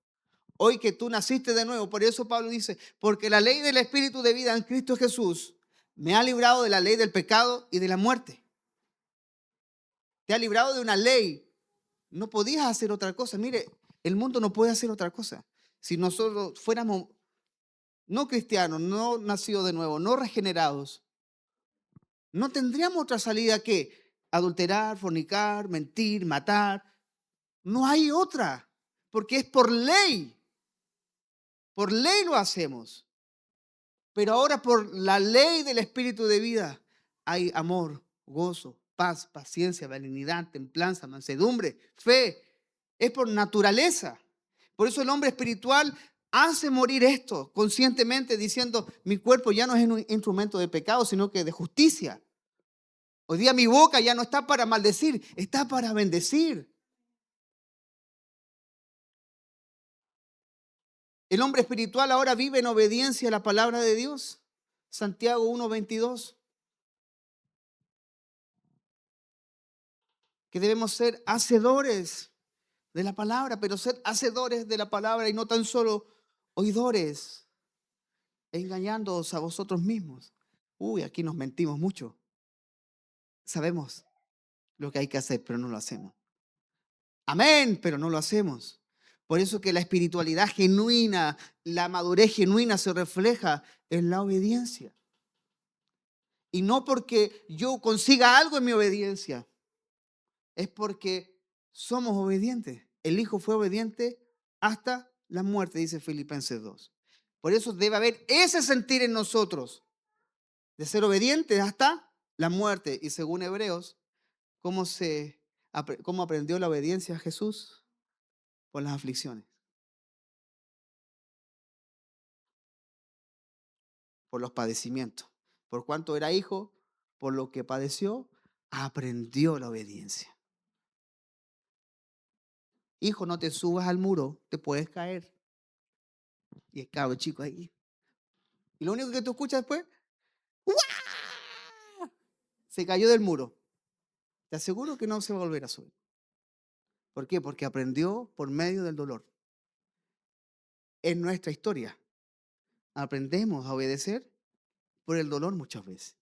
Hoy que tú naciste de nuevo, por eso Pablo dice, porque la ley del Espíritu de vida en Cristo Jesús me ha librado de la ley del pecado y de la muerte. Te ha librado de una ley. No podías hacer otra cosa. Mire, el mundo no puede hacer otra cosa. Si nosotros fuéramos no cristianos, no nacidos de nuevo, no regenerados, no tendríamos otra salida que adulterar, fornicar, mentir, matar. No hay otra, porque es por ley. Por ley lo hacemos. Pero ahora por la ley del Espíritu de vida hay amor, gozo, paz, paciencia, benignidad, templanza, mansedumbre, fe. Es por naturaleza. Por eso el hombre espiritual hace morir esto conscientemente diciendo, mi cuerpo ya no es un instrumento de pecado, sino que de justicia. Hoy día mi boca ya no está para maldecir, está para bendecir. El hombre espiritual ahora vive en obediencia a la palabra de Dios. Santiago 1:22. Que debemos ser hacedores de la palabra, pero ser hacedores de la palabra y no tan solo oidores, engañándoos a vosotros mismos. Uy, aquí nos mentimos mucho. Sabemos lo que hay que hacer, pero no lo hacemos. Amén, pero no lo hacemos. Por eso que la espiritualidad genuina, la madurez genuina se refleja en la obediencia. Y no porque yo consiga algo en mi obediencia, es porque somos obedientes. El Hijo fue obediente hasta la muerte, dice Filipenses 2. Por eso debe haber ese sentir en nosotros de ser obedientes hasta la muerte. Y según Hebreos, ¿cómo, cómo aprendió la obediencia a Jesús? Por las aflicciones, por los padecimientos. Por cuanto era hijo, por lo que padeció, aprendió la obediencia. Hijo, no te subas al muro, te puedes caer. Y el cabro chico ahí. Y lo único que tú escuchas después, ¡guau! Se cayó del muro. Te aseguro que no se va a volver a subir. ¿Por qué? Porque aprendió por medio del dolor. En nuestra historia, aprendemos a obedecer por el dolor muchas veces.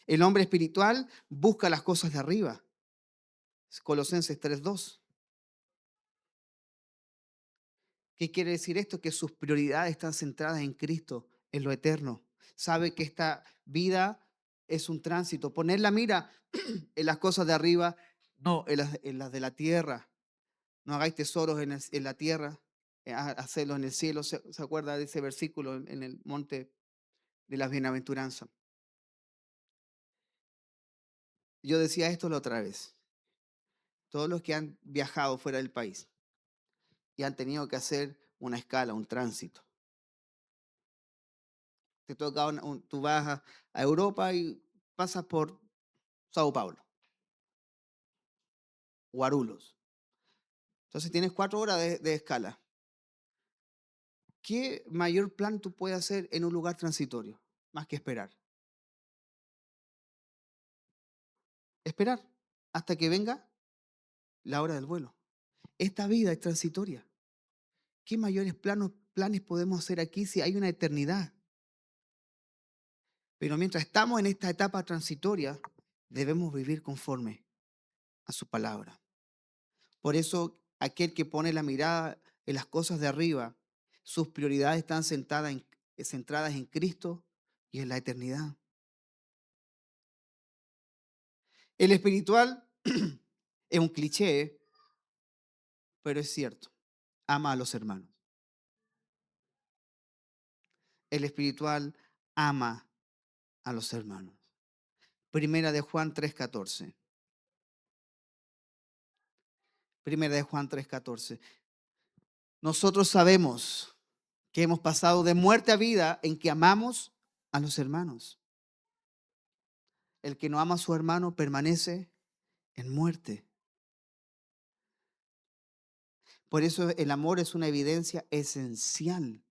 El hombre espiritual busca las cosas de arriba. Colosenses 3:2. ¿Qué quiere decir esto? Que sus prioridades están centradas en Cristo, en lo eterno. Sabe que esta vida es un tránsito. Poner la mira en las cosas de arriba, no en las de la tierra. No hagáis tesoros en la tierra, hacerlos en el cielo. ¿Se acuerda de ese versículo en el monte de las bienaventuranzas? Yo decía esto la otra vez. Todos los que han viajado fuera del país y han tenido que hacer una escala, un tránsito. Te toca tú vas a Europa y pasas por Sao Paulo, Guarulhos. Entonces tienes 4 horas de escala. ¿Qué mayor plan tú puedes hacer en un lugar transitorio? Más que esperar. Esperar hasta que venga la hora del vuelo. Esta vida es transitoria. ¿Qué mayores planes podemos hacer aquí si hay una eternidad? Pero mientras estamos en esta etapa transitoria, debemos vivir conforme a su palabra. Por eso, aquel que pone la mirada en las cosas de arriba, sus prioridades están centradas en Cristo y en la eternidad. El espiritual es un cliché, pero es cierto. Ama a los hermanos. El espiritual ama a los hermanos. Primera de Juan 3:14. Primera de Juan 3:14. Nosotros sabemos que hemos pasado de muerte a vida en que amamos a los hermanos. El que no ama a su hermano permanece en muerte. Por eso el amor es una evidencia esencial.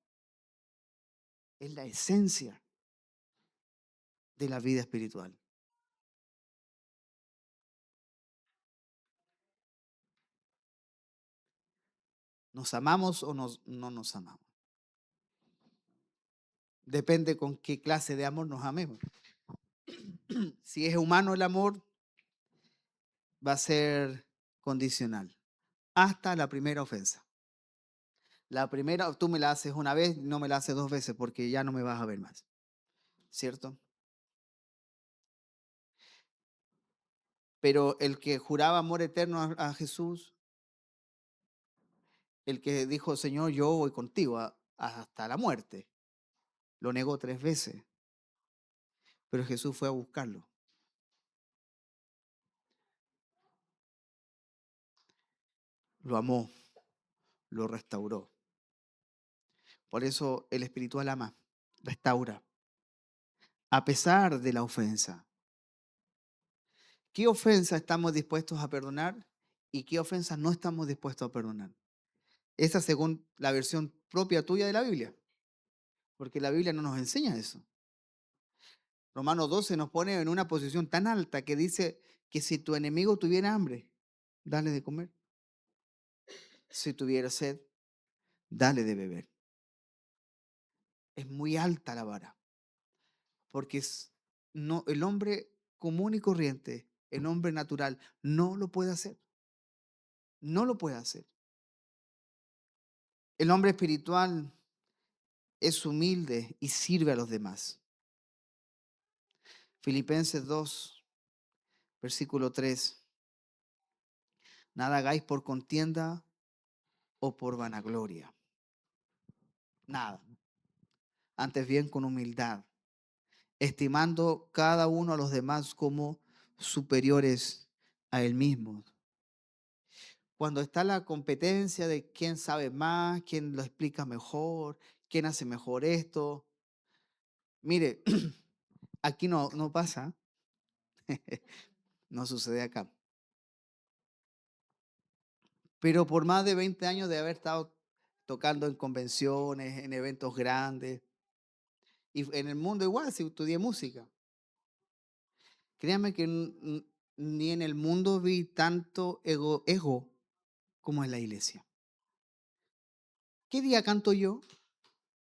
Es la esencia de la vida espiritual. ¿Nos amamos o no nos amamos? Depende con qué clase de amor nos amemos. Si es humano el amor, va a ser condicional. Hasta la primera ofensa. La primera, tú me la haces una vez, no me la haces 2 veces porque ya no me vas a ver más. ¿Cierto? Pero el que juraba amor eterno a Jesús, el que dijo, Señor, yo voy contigo hasta la muerte, lo negó 3 veces. Pero Jesús fue a buscarlo. Lo amó, lo restauró. Por eso el espiritual ama, restaura, a pesar de la ofensa. ¿Qué ofensa estamos dispuestos a perdonar y qué ofensa no estamos dispuestos a perdonar? Esa según la versión propia tuya de la Biblia, porque la Biblia no nos enseña eso. Romanos 12 nos pone en una posición tan alta que dice que si tu enemigo tuviera hambre, dale de comer. Si tuviera sed, dale de beber. Es muy alta la vara, porque no, el hombre común y corriente, el hombre natural, no lo puede hacer. No lo puede hacer. El hombre espiritual es humilde y sirve a los demás. Filipenses 2, versículo 3. Nada hagáis por contienda o por vanagloria. Nada. Antes bien con humildad, estimando cada uno a los demás como superiores a él mismo. Cuando está la competencia de quién sabe más, quién lo explica mejor, quién hace mejor esto. Mire, aquí no pasa, no sucede acá. Pero por más de 20 años de haber estado tocando en convenciones, en eventos grandes, y en el mundo igual, si estudié música, créanme que ni en el mundo vi tanto ego como en la iglesia. ¿Qué día canto yo?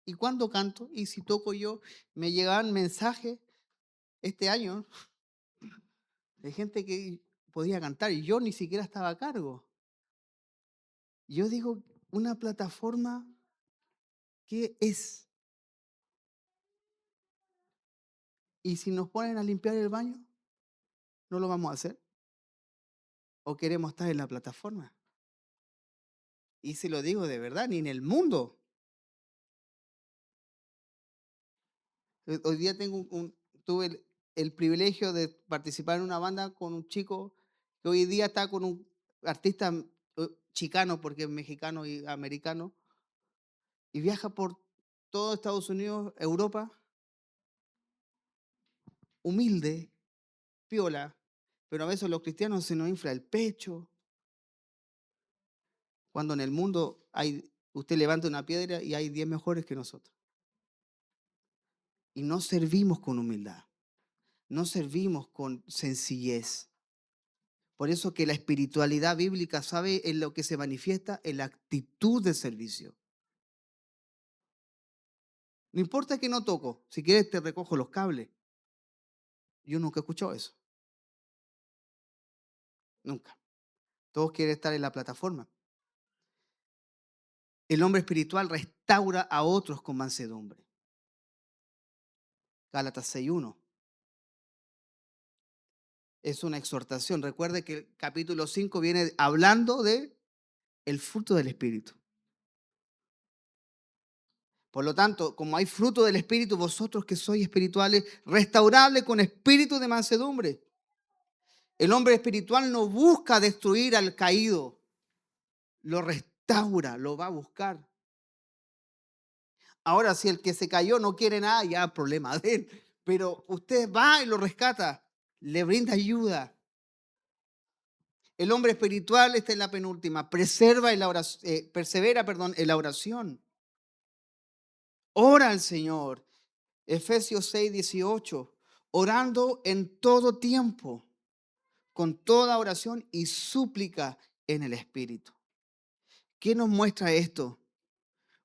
¿Y cuándo canto? ¿Y si toco yo? Me llegaban mensajes este año de gente que podía cantar y yo ni siquiera estaba a cargo. Yo digo, una plataforma, ¿qué es? Y si nos ponen a limpiar el baño, ¿no lo vamos a hacer? ¿O queremos estar en la plataforma? Y se lo digo de verdad, ni en el mundo. Hoy día tuve el privilegio de participar en una banda con un chico que hoy día está con un artista chicano, porque es mexicano y americano, y viaja por todo Estados Unidos, Europa, humilde, piola, pero a veces los cristianos se nos infla el pecho, cuando en el mundo usted levanta una piedra y hay 10 mejores que nosotros. Y no servimos con humildad, no servimos con sencillez. Por eso que la espiritualidad bíblica sabe en lo que se manifiesta en la actitud de servicio. No importa que no toco, si quieres te recojo los cables. Yo nunca he escuchado eso, nunca. Todos quieren estar en la plataforma. El hombre espiritual restaura a otros con mansedumbre. Gálatas 6:1. Es una exhortación. Recuerde que el capítulo 5 viene hablando de el fruto del Espíritu. Por lo tanto, como hay fruto del Espíritu, vosotros que sois espirituales, restaurable con espíritu de mansedumbre. El hombre espiritual no busca destruir al caído, lo restaura, lo va a buscar. Ahora, si el que se cayó no quiere nada, ya problema de él. Pero usted va y lo rescata, le brinda ayuda. El hombre espiritual, esta es la penúltima, persevera, en la oración. Ora al Señor. Efesios 6:18. Orando en todo tiempo, con toda oración y súplica en el Espíritu. ¿Qué nos muestra esto?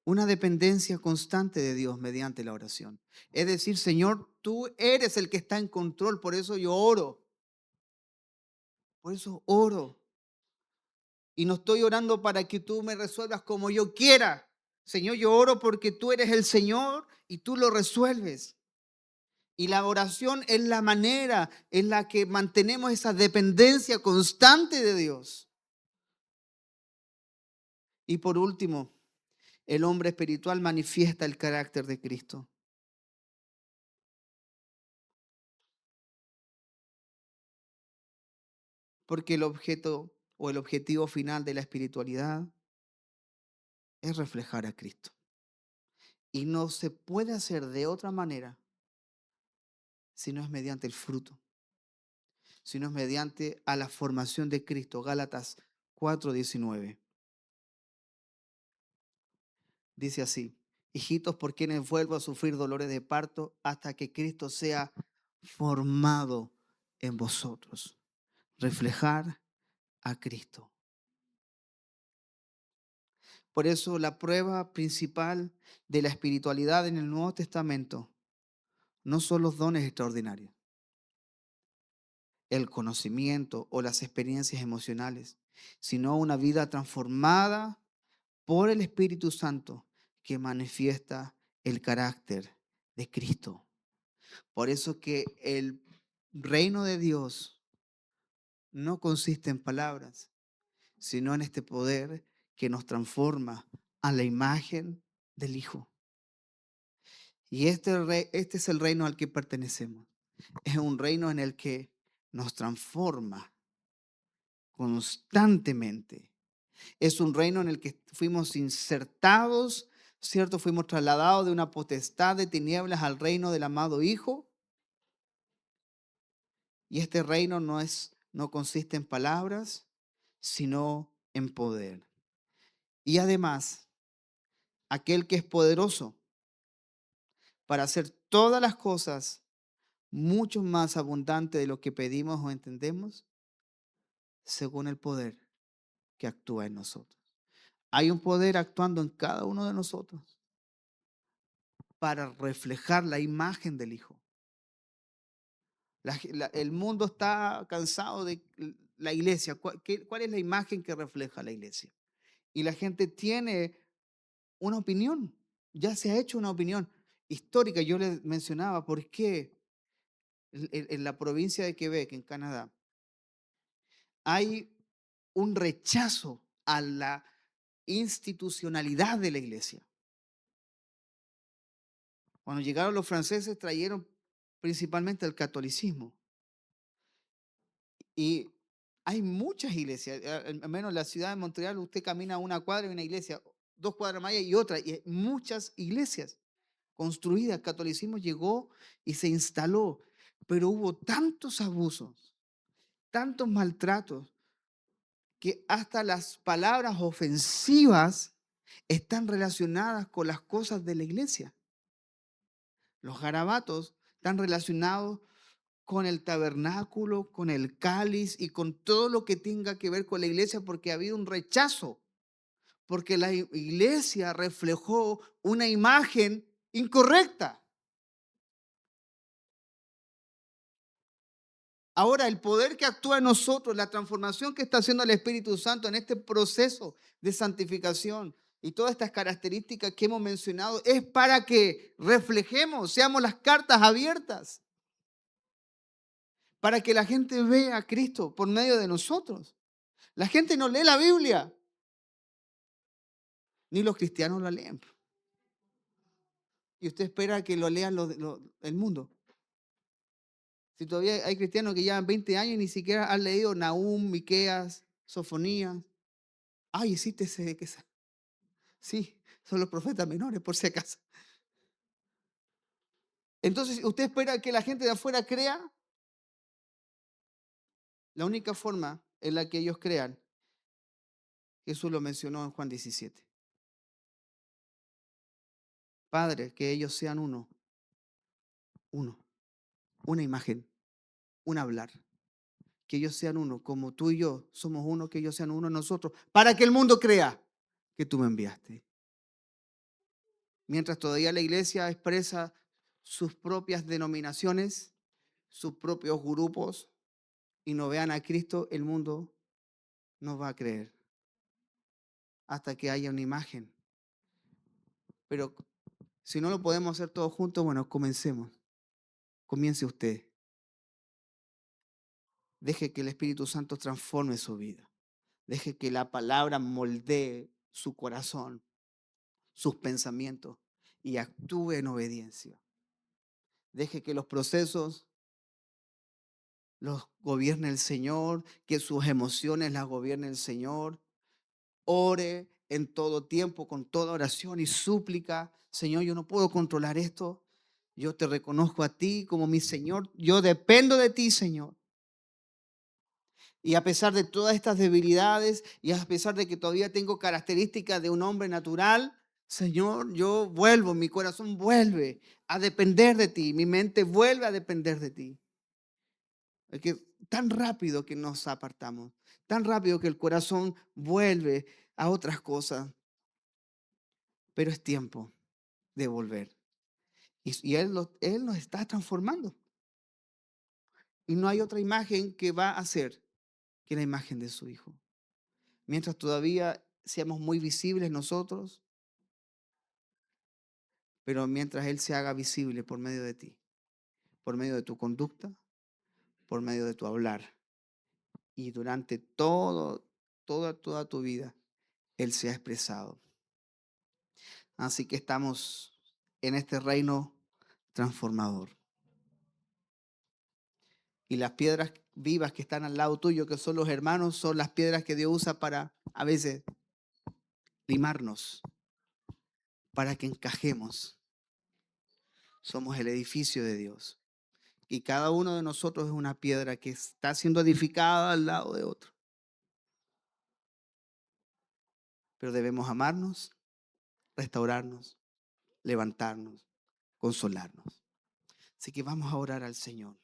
Una dependencia constante de Dios mediante la oración. Es decir, Señor, tú eres el que está en control, por eso yo oro. Por eso oro. Y no estoy orando para que tú me resuelvas como yo quiera. Señor, yo oro porque tú eres el Señor y tú lo resuelves. Y la oración es la manera en la que mantenemos esa dependencia constante de Dios. Y por último, el hombre espiritual manifiesta el carácter de Cristo. Porque el objeto o el objetivo final de la espiritualidad es reflejar a Cristo. Y no se puede hacer de otra manera si no es mediante el fruto, si no es mediante a la formación de Cristo. Gálatas 4:19. Dice así: hijitos, por quienes vuelvo a sufrir dolores de parto hasta que Cristo sea formado en vosotros. Reflejar a Cristo. Por eso la prueba principal de la espiritualidad en el Nuevo Testamento no son los dones extraordinarios, el conocimiento o las experiencias emocionales, sino una vida transformada por el Espíritu Santo que manifiesta el carácter de Cristo. Por eso que el reino de Dios no consiste en palabras, sino en este poder que nos transforma a la imagen del Hijo. Y este es el reino al que pertenecemos. Es un reino en el que nos transforma constantemente. Es un reino en el que fuimos insertados, ¿cierto? Fuimos trasladados de una potestad de tinieblas al reino del amado Hijo. Y este reino no consiste en palabras, sino en poder. Y además, aquel que es poderoso para hacer todas las cosas mucho más abundante de lo que pedimos o entendemos, según el poder que actúa en nosotros. Hay un poder actuando en cada uno de nosotros. para reflejar la imagen del Hijo. El mundo está cansado de la iglesia. ¿Cuál es la imagen que refleja la iglesia? Y la gente tiene una opinión, ya se ha hecho una opinión histórica. Yo les mencionaba por qué en la provincia de Quebec, en Canadá, hay un rechazo a la institucionalidad de la iglesia. Cuando llegaron los franceses trajeron principalmente el catolicismo. Y hay muchas iglesias, al menos en la ciudad de Montreal, usted camina una cuadra y una iglesia, 2 cuadras más y otra, y hay muchas iglesias construidas. El catolicismo llegó y se instaló, pero hubo tantos abusos, tantos maltratos, que hasta las palabras ofensivas están relacionadas con las cosas de la iglesia. Los garabatos están relacionados con el tabernáculo, con el cáliz y con todo lo que tenga que ver con la iglesia, porque ha habido un rechazo, porque la iglesia reflejó una imagen incorrecta. Ahora, el poder que actúa en nosotros, la transformación que está haciendo el Espíritu Santo en este proceso de santificación y todas estas características que hemos mencionado, es para que reflejemos, seamos las cartas abiertas, para que la gente vea a Cristo por medio de nosotros. La gente no lee la Biblia, ni los cristianos la leen. Y usted espera que lo lean el mundo. Si todavía hay cristianos que llevan 20 años y ni siquiera han leído Nahum, Miqueas, Sofonías. Ay, existe ese. Sí, son los profetas menores, por si acaso. Entonces, ¿usted espera que la gente de afuera crea? La única forma en la que ellos crean, Jesús lo mencionó en Juan 17. Padre, que ellos sean uno, una imagen, un hablar. Que ellos sean uno, como tú y yo somos uno, que ellos sean uno nosotros, para que el mundo crea que tú me enviaste. Mientras todavía la iglesia expresa sus propias denominaciones, sus propios grupos, y no vean a Cristo, el mundo no va a creer hasta que haya una imagen. Pero si no lo podemos hacer todos juntos, bueno, comencemos. Comience usted. Deje que el Espíritu Santo transforme su vida. Deje que la palabra moldee su corazón, sus pensamientos y actúe en obediencia. Deje que los procesos los gobierne el Señor, que sus emociones las gobierne el Señor. Ore en todo tiempo, con toda oración y súplica. Señor, yo no puedo controlar esto. Yo te reconozco a ti como mi Señor. Yo dependo de ti, Señor. Y a pesar de todas estas debilidades y a pesar de que todavía tengo características de un hombre natural, Señor, yo vuelvo, mi corazón vuelve a depender de ti, mi mente vuelve a depender de ti. Es que tan rápido que nos apartamos, tan rápido que el corazón vuelve a otras cosas, pero es tiempo de volver. Y Él nos está transformando. Y no hay otra imagen que va a ser que la imagen de su Hijo. Mientras todavía seamos muy visibles nosotros, pero mientras Él se haga visible por medio de ti, por medio de tu conducta, por medio de tu hablar, y durante toda tu vida, Él se ha expresado. Así que estamos en este reino transformador. Y las piedras vivas que están al lado tuyo, que son los hermanos, son las piedras que Dios usa para a veces limarnos, para que encajemos. Somos el edificio de Dios. Y cada uno de nosotros es una piedra que está siendo edificada al lado de otro. Pero debemos amarnos, restaurarnos, levantarnos, consolarnos. Así que vamos a orar al Señor.